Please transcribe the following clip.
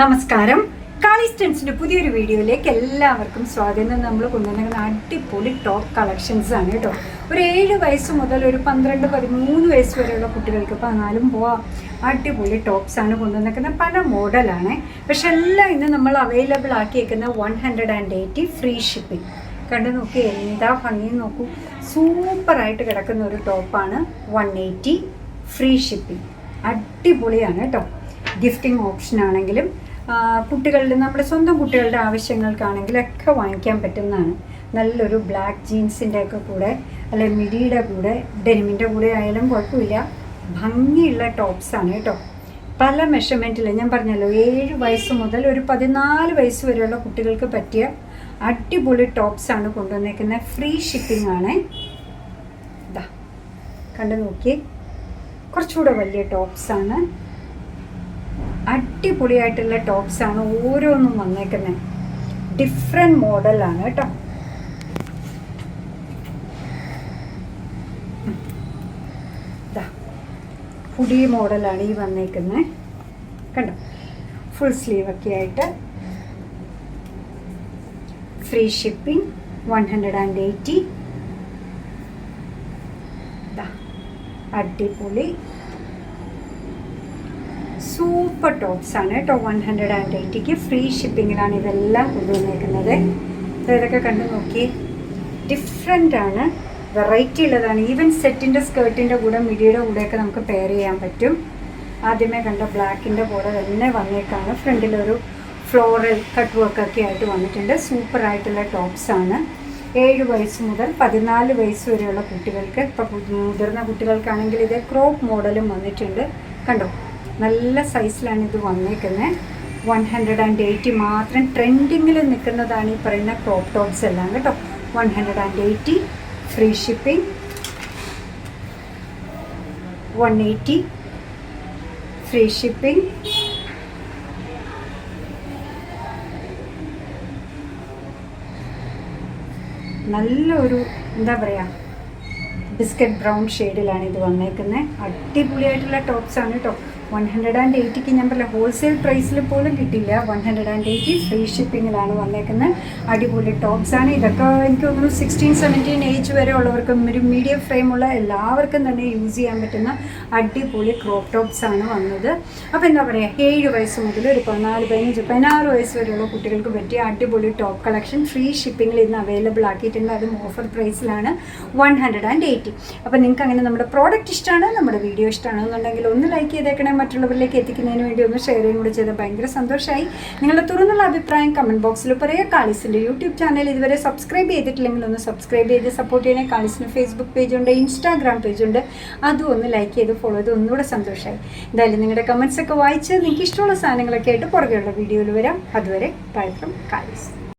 നമസ്കാരം. കാളിസ്റ്റൻസിൻ്റെ പുതിയൊരു വീഡിയോയിലേക്ക് എല്ലാവർക്കും സ്വാഗതം. നമ്മൾ കൊണ്ടുവന്നിരിക്കുന്ന അടിപൊളി ടോപ്പ് കളക്ഷൻസ് ആണ് കേട്ടോ. ഒരു 7 വയസ്സ് മുതൽ ഒരു 12-13 വയസ്സ് വരെയുള്ള കുട്ടികൾക്ക് 14 പോവാം. അടിപൊളി ടോപ്സ് ആണ് കൊണ്ടുവന്നിരിക്കുന്നത്. പല മോഡലാണ്, പക്ഷെ എല്ലാം ഇന്ന് നമ്മൾ അവൈലബിൾ ആക്കിയേക്കുന്ന 180 ഫ്രീ ഷിപ്പിംഗ്. കണ്ടു നോക്കി, എന്താ ഭംഗി നോക്കൂ. സൂപ്പറായിട്ട് കിടക്കുന്ന ഒരു ടോപ്പാണ്. 180 ഫ്രീ ഷിപ്പിംഗ്. അടിപൊളിയാണ് കേട്ടോ. ഗിഫ്റ്റിംഗ് ഓപ്ഷൻ ആണെങ്കിലും കുട്ടികളുടെ, നമ്മുടെ സ്വന്തം കുട്ടികളുടെ ആവശ്യങ്ങൾക്കാണെങ്കിലൊക്കെ വാങ്ങിക്കാൻ പറ്റുന്നതാണ്. നല്ലൊരു ബ്ലാക്ക് ജീൻസിൻ്റെ ഒക്കെ കൂടെ, അല്ലെങ്കിൽ മിഡിയുടെ കൂടെ, ഡെനിമിൻ്റെ കൂടെ ആയാലും കുഴപ്പമില്ല. ഭംഗിയുള്ള ടോപ്സാണ് കേട്ടോ. പല മെഷർമെൻറ്റിൽ ഞാൻ പറഞ്ഞല്ലോ, 7 വയസ്സ് മുതൽ ഒരു 14 വയസ്സ് വരെയുള്ള കുട്ടികൾക്ക് പറ്റിയ അടിപൊളി ടോപ്സാണ് കൊണ്ടുവന്നേക്കുന്നത്. ഫ്രീ ഷിപ്പിംഗ് ആണ്. ഇതാ കണ്ടു നോക്കി, കുറച്ചുകൂടെ വലിയ ടോപ്സാണ്. അടിപൊളിയായിട്ടുള്ള ടോപ്സാണ് ഓരോന്നും വന്നേക്കുന്നത്. ഡിഫറെൻറ്റ് മോഡലാണ് കേട്ടോ. ഹുഡി മോഡലാണ് ഈ വന്നേക്കുന്നത്. കണ്ടോ, ഫുൾ സ്ലീവൊക്കെ ആയിട്ട്. Free shipping 180. അടിപൊളി സൂപ്പർ ടോപ്സ് ആണ് കേട്ടോ. 180ക്ക് ഫ്രീ ഷിപ്പിങ്ങിലാണ് ഇതെല്ലാം കൊണ്ടുവന്നേക്കുന്നത്. ഇതൊക്കെ കണ്ടു നോക്കി, ഡിഫറെൻ്റ് ആണ്, വെറൈറ്റി ഉള്ളതാണ്. ഈവൻ സെറ്റിൻ്റെ സ്കേർട്ടിൻ്റെ കൂടെ, മിഡിയുടെ കൂടെയൊക്കെ നമുക്ക് പെയർ ചെയ്യാൻ പറ്റും. ആദ്യമേ കണ്ട ബ്ലാക്കിൻ്റെ കൂടെ തന്നെ വന്നേക്കാണ്. ഫ്രണ്ടിലൊരു ഫ്ലോറൽ കട്ട് വർക്കൊക്കെ ആയിട്ട് വന്നിട്ടുണ്ട്. സൂപ്പറായിട്ടുള്ള ടോപ്സാണ്. 7 വയസ്സ് മുതൽ 14 വയസ്സ് വരെയുള്ള കുട്ടികൾക്ക്. ഇപ്പോൾ മുതിർന്ന കുട്ടികൾക്കാണെങ്കിൽ ഇത് ക്രോപ്പ് മോഡലും വന്നിട്ടുണ്ട്. കണ്ടോ, നല്ല സൈസിലാണ് ഇത് വന്നേക്കുന്നത്. 180 മാത്രം. ട്രെൻഡിങ്ങിൽ നിൽക്കുന്നതാണ് ഈ പറയുന്ന ക്രോപ്പ് ടോപ്സ് എല്ലാം കേട്ടോ. 180 ഫ്രീ ഷിപ്പിംഗ്. 180 free shipping. നല്ലൊരു എന്താ പറയുക, ബിസ്ക്കറ്റ് ബ്രൗൺ ഷെയ്ഡിലാണ് ഇത് വന്നേക്കുന്നത്. അടിപൊളിയായിട്ടുള്ള ടോപ്സാണ് കേട്ടോ. 180ക്ക് ഞാൻ പറയാം, ഹോൾസെയിൽ പ്രൈസിൽ പോലും കിട്ടില്ല. 180 ഫ്രീ ഷിപ്പിങ്ങിലാണ് വന്നേക്കുന്നത്. അടിപൊളി ടോപ്സാണ്. ഇതൊക്കെ എനിക്ക് തോന്നുന്നു 16-17 ഏജ് വരെ ഉള്ളവർക്കും ഒരു മീഡിയം ഫ്രെയിമുള്ള എല്ലാവർക്കും തന്നെ യൂസ് ചെയ്യാൻ പറ്റുന്ന അടിപൊളി ക്രോപ്പ് ടോപ്സാണ് വന്നത്. അപ്പോൾ എന്താ പറയുക, 7 വയസ്സ് മുതൽ ഒരു 14, 15, 16 വയസ്സ് വരെയുള്ള കുട്ടികൾക്ക് പറ്റിയ അടിപൊളി ടോപ്പ് കളക്ഷൻ ഫ്രീ ഷിപ്പിങ്ങിൽ ഇന്ന് അവൈലബിൾ ആക്കിയിട്ടുണ്ട്. അതും ഓഫർ പ്രൈസിലാണ്. 180. അപ്പോൾ നിങ്ങൾക്ക് അങ്ങനെ നമ്മുടെ പ്രോഡക്റ്റ് ഇഷ്ടമാണ്, നമ്മുടെ വീഡിയോ ഇഷ്ടമാണെന്നുണ്ടെങ്കിൽ ഒന്ന് ലൈക്ക് ചെയ്തേക്കണേ. മറ്റുള്ളവരിലേക്ക് എത്തിക്കുന്നതിന് വേണ്ടി ഒന്ന് ഷെയർ ചെയ്യും കൂടി ചെയ്താൽ ഭയങ്കര സന്തോഷമായി. നിങ്ങളുടെ തുറന്നുള്ള അഭിപ്രായം കമൻറ്റ് ബോക്സിൽ പറയുക. കാളിസിൻ്റെ യൂട്യൂബ് ചാനൽ ഇതുവരെ സബ്സ്ക്രൈബ് ചെയ്തിട്ടില്ലെങ്കിൽ ഒന്ന് സബ്സ്ക്രൈബ് ചെയ്ത് സപ്പോർട്ട് ചെയ്യണേ. കാളിസിന് ഫേസ്ബുക്ക് പേജുണ്ട്, ഇൻസ്റ്റാഗ്രാം പേജുണ്ട്. അതും ഒന്ന് ലൈക്ക് ചെയ്ത് ഫോളോ ചെയ്ത് ഒന്നുകൂടെ സന്തോഷമായി. എന്തായാലും നിങ്ങളുടെ കമൻറ്റ്സൊക്കെ വായിച്ച് നിങ്ങൾക്ക് ഇഷ്ടമുള്ള സാധനങ്ങളൊക്കെ ആയിട്ട് പുറകെയുള്ള വീഡിയോയിൽ വരാം. അതുവരെ ബൈ ഫ്രം കാളിസ്.